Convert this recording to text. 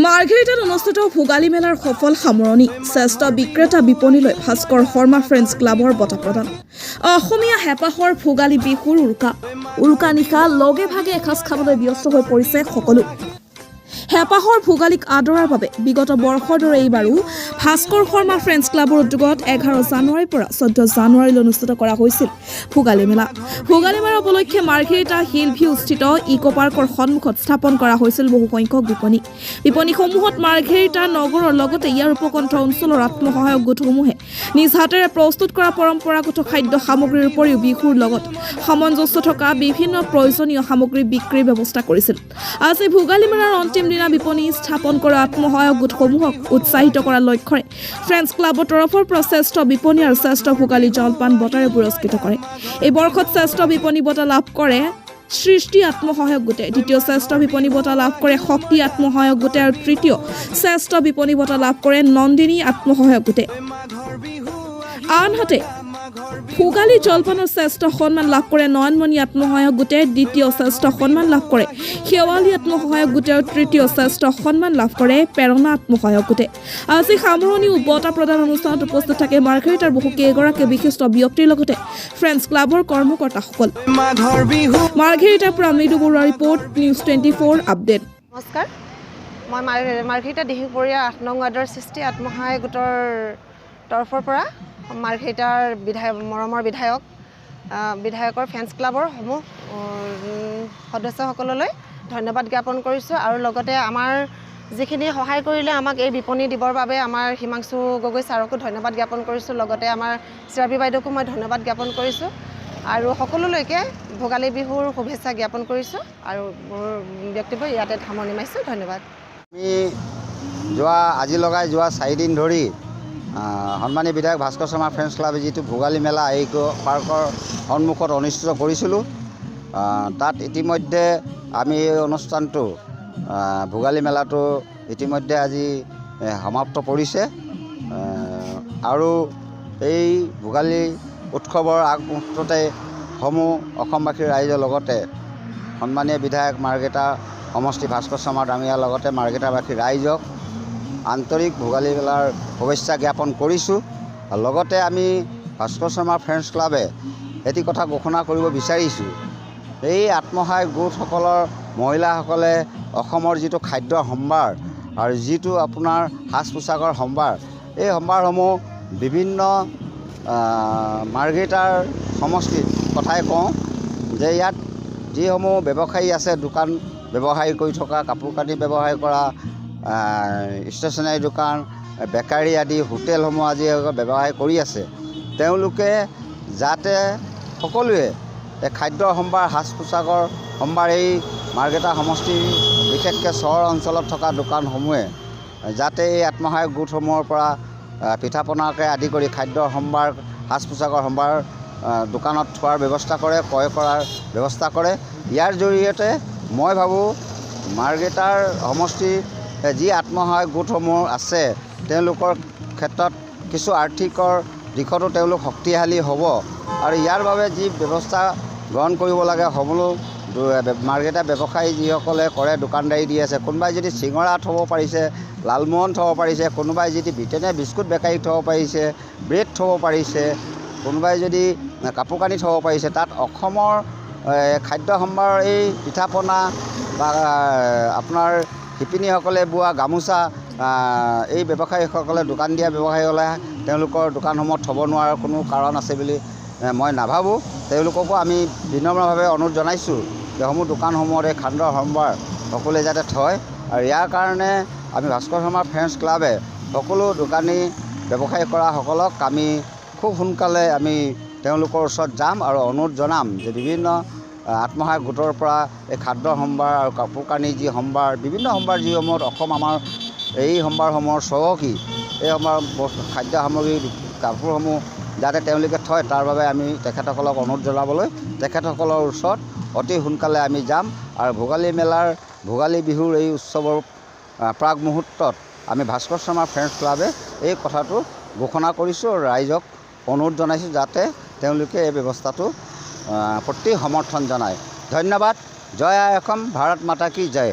মাৰ্ঘেৰিটাত অনুষ্ঠিত ভোগালী মেলাৰ সফল সামৰণি শ্ৰেষ্ঠ বিক্ৰেতা বিপণীলৈ ভাস্কৰ শৰ্মা ফ্ৰেণ্ডছ ক্লাবৰ বঁটা প্ৰদান অসমীয়া হেঁপাহৰ ভোগালী বিহুৰ উৰুকা নিশা লগে ভাগে এসাঁজ খাবলৈ ব্যস্ত হৈ পৰিছে সকলো হেঁপাহৰ ভোগালীক আদৰাৰ বাবে বিগত বৰ্ষৰ দৰে এইবাৰো ভাস্কৰ শৰ্মা ফ্ৰেণ্ডছ ক্লাবৰ উদ্যোগত 11 জানুৱাৰীৰ পৰা 14 জানুৱাৰীলৈ অনুষ্ঠিত কৰা হৈছিল ভোগালী মেলা উপলক্ষে মাৰ্ঘেৰিটা হিল ভিউ স্থিত ইকো পাৰ্কৰ সন্মুখত স্থাপন কৰা হৈছিল বহু সংখ্যক বিপণীসমূহত মাৰ্ঘেৰিটা নগৰৰ লগতে ইয়াৰ উপকণ্ঠ অঞ্চলৰ আত্মসহায়ক গোটসমূহে নিজ হাতেৰে প্ৰস্তুত কৰা পৰম্পৰাগত খাদ্য সামগ্ৰীৰ উপৰিও বিহুৰ লগত সামঞ্জস্য থকা বিভিন্ন প্ৰয়োজনীয় সামগ্ৰী বিক্ৰীৰ ব্যৱস্থা কৰিছিল আজি ভোগালী মেলাৰ অন্তিম দিনা বিপণী স্থাপন কৰা আত্মসহায়ক গোটসমূহক উৎসাহিত কৰাৰ লক্ষ্যৰে ফ্ৰেণ্ডছ ক্লাবৰ তৰফৰ পৰা শ্ৰেষ্ঠ বিপণী আৰু শ্ৰেষ্ঠ ভোগালী জলপান বঁটাৰে পুৰস্কৃত কৰে এই বৰ্ষত শ্ৰেষ্ঠ বিপণী বঁটা লাভ কৰে সৃষ্টি আত্মসহায়ক গোটে দ্বিতীয় শ্ৰেষ্ঠ বিপণী বঁটা লাভ কৰে শক্তি আত্মসহায়ক গোটে আৰু তৃতীয় শ্ৰেষ্ঠ বিপণী বঁটা লাভ কৰে নন্দিনী আত্মসহায়ক গোটে আনহাতে ভোগালী জলপানৰ শ্ৰেষ্ঠ সন্মান লাভ কৰে নয়নমণি আত্মসহায়ক গোটে দ্বিতীয় শ্ৰেষ্ঠ সন্মান লাভ কৰে শেৱালী আত্মসহায়ক গোটে আৰু তৃতীয় শ্ৰেষ্ঠ সন্মান লাভ কৰে প্ৰেৰণা আত্মসহায়ক গোটে আজি সামৰণি বঁটা প্ৰদান অনুষ্ঠানত উপস্থিত থাকে মাৰ্ঘেৰিটাৰ বহু কেইগৰাকী বিশিষ্ট ব্যক্তিৰ লগতে ফ্ৰেণ্ডছ ক্লাবৰ কৰ্মকৰ্তাসকল মাৰ্ঘেৰিটাৰ পৰা মৃদু বৰুৱা ৰিপৰ্ট নিউজ 24 আপডেট নমস্কাৰ মই মাৰ্ঘেৰিটা দিহিংপৰীয়া 8 নং ৱাৰ্ডৰ সৃষ্টি আত্মসহায়ক গোটৰ তৰফৰ পৰা মাৰ্ঘেৰিটাৰ মৰমৰ বিধায়কৰ ফ্ৰেণ্ডছ ক্লাবৰ সমূহ সদস্যসকললৈ ধন্যবাদ জ্ঞাপন কৰিছোঁ আৰু লগতে আমাৰ যিখিনি সহায় কৰিলে আমাক এই বিপণী দিবৰ বাবে আমাৰ হিমাংশু গগৈ ছাৰকো ধন্যবাদ জ্ঞাপন কৰিছোঁ লগতে আমাৰ শ্ৰাৱী বাইদেউকো মই ধন্যবাদ জ্ঞাপন কৰিছোঁ আৰু সকলোলৈকে ভোগালী বিহুৰ শুভেচ্ছা জ্ঞাপন কৰিছোঁ আৰু মোৰ বক্তব্য ইয়াতে সামৰণি মাৰিছোঁ ধন্যবাদ আমি যোৱা 4 দিন ধৰি সন্মানী বিধায়ক ভাস্কৰ শৰ্মা ফ্ৰেণ্ডছ ক্লাবে যিটো ভোগালী মেলা এই পাৰ্কৰ সন্মুখত অনুষ্ঠিত কৰিছিলোঁ তাত ইতিমধ্যে আমি এই অনুষ্ঠানটো ভোগালী মেলাটো ইতিমধ্যে আজি সমাপ্ত কৰিছে আৰু এই ভোগালী উৎসৱৰ আগমুহূৰ্ততে সমূহ অসমবাসীৰ ৰাইজৰ লগতে সন্মানীয় বিধায়ক মাৰ্ঘেৰিটা সমষ্টি ভাস্কৰ শৰ্মা ডাঙৰীয়াৰ লগতে মাৰ্ঘেৰিটাবাসী ৰাইজক আন্তৰিক ভোগালী মেলাৰ শুভেচ্ছা জ্ঞাপন কৰিছোঁ লগতে আমি ভাস্কৰ শৰ্মা ফ্ৰেণ্ডছ ক্লাবে এটি কথা ঘোষণা কৰিব বিচাৰিছোঁ এই আত্মসহায়ক গোটসকলৰ মহিলাসকলে অসমৰ যিটো খাদ্যৰ সম্ভাৰ আৰু যিটো আপোনাৰ সাজ পোছাকৰ সম্ভাৰ এই সম্ভাৰসমূহ বিভিন্ন মাৰ্ঘেৰিটাৰ সমষ্টিত কথাই কওঁ যে ইয়াত যিসমূহ ব্যৱসায়ী আছে দোকান ব্যৱসায় কৰি থকা কাপোৰ কানি ব্যৱসায় কৰা ষ্টেচনাৰী দোকান বেকাৰী আদি হোটেলসমূহ আজি ব্যৱসায় কৰি আছে তেওঁলোকে যাতে সকলোৱে এই খাদ্যৰ সম্ভাৰ সাজ পোছাকৰ সম্ভাৰ এই মাৰ্ঘেৰিটা সমষ্টিৰ বিশেষকৈ চহৰ অঞ্চলত থকা দোকানসমূহে যাতে এই আত্মসহায়ক গোটসমূহৰ পৰা পিঠা পনাকে আদি কৰি খাদ্যৰ সম্ভাৰ সাজ পোছাকৰ সম্ভাৰ দোকানত থোৱাৰ ব্যৱস্থা কৰে ক্ৰয় কৰাৰ ব্যৱস্থা কৰে ইয়াৰ জৰিয়তে মই ভাবোঁ মাৰ্ঘেৰিটাৰ সমষ্টিৰ যি আত্মসহায়ক গোটসমূহ আছে তেওঁলোকৰ ক্ষেত্ৰত কিছু আৰ্থিকৰ দিশতো তেওঁলোক শক্তিশালী হ'ব আৰু ইয়াৰ বাবে যি ব্যৱস্থা গ্ৰহণ কৰিব লাগে সকলো মাৰ্ঘেৰিটা ব্যৱসায়ী যিসকলে কৰে দোকানদাৰী দি আছে কোনোবাই যদি চিঙৰা থ'ব পাৰিছে লালমোহন থ'ব পাৰিছে কোনোবাই যদি ব্ৰিটেনিয়া বিস্কুট বেকাৰী থ'ব পাৰিছে ব্ৰেড থ'ব পাৰিছে কোনোবাই যদি কাপোৰ কানি থ'ব পাৰিছে তাত অসমৰ খাদ্য সম্ভাৰ এই পিঠা পনা বা আপোনাৰ শিপিনীসকলে বোৱা গামোচা এই ব্যৱসায়ীসকলে দোকান দিয়া ব্যৱসায়ীসকলে তেওঁলোকৰ দোকানসমূহত থ'ব নোৱাৰাৰ কোনো কাৰণ আছে বুলি মই নাভাবোঁ তেওঁলোককো আমি বিনম্ৰভাৱে অনুৰোধ জনাইছোঁ যে সমূহ দোকানসমূহত এই খাদ্যৰ সম্ভাৰ সকলোৱে যাতে থয় আৰু ইয়াৰ কাৰণে আমি ভাস্কৰ শৰ্মা ফ্ৰেণ্ডছ ক্লাবে সকলো দোকানী ব্যৱসায় কৰাসকলক আমি খুব সোনকালে আমি তেওঁলোকৰ ওচৰত যাম আৰু অনুৰোধ জনাম যে বিভিন্ন আত্মসহায়ক গোটৰ পৰা এই খাদ্যৰ সম্ভাৰ আৰু কাপোৰ কানি যি সম্ভাৰ বিভিন্ন সম্ভাৰ যিসমূহত অসম আমাৰ এই সম্ভাৰসমূহৰ চহকী এই সম্ভাৰ খাদ্য সামগ্ৰী কাপোৰসমূহ যাতে তেওঁলোকে থয় তাৰ বাবে আমি তেখেতসকলক অনুৰোধ জনাবলৈ তেখেতসকলৰ ওচৰত অতি সোনকালে আমি যাম আৰু ভোগালী বিহুৰ এই উৎসৱৰ প্ৰাক মুহূৰ্তত আমি ভাস্কৰ শৰ্মা ফ্ৰেণ্ডছ ক্লাবে এই কথাটো ঘোষণা কৰিছোঁ আৰু ৰাইজক অনুৰোধ জনাইছোঁ যাতে তেওঁলোকে এই ব্যৱস্থাটো প্ৰতি সমৰ্থন জনায় ধন্যবাদ জয় আই অসম ভাৰত মাতা কি জয়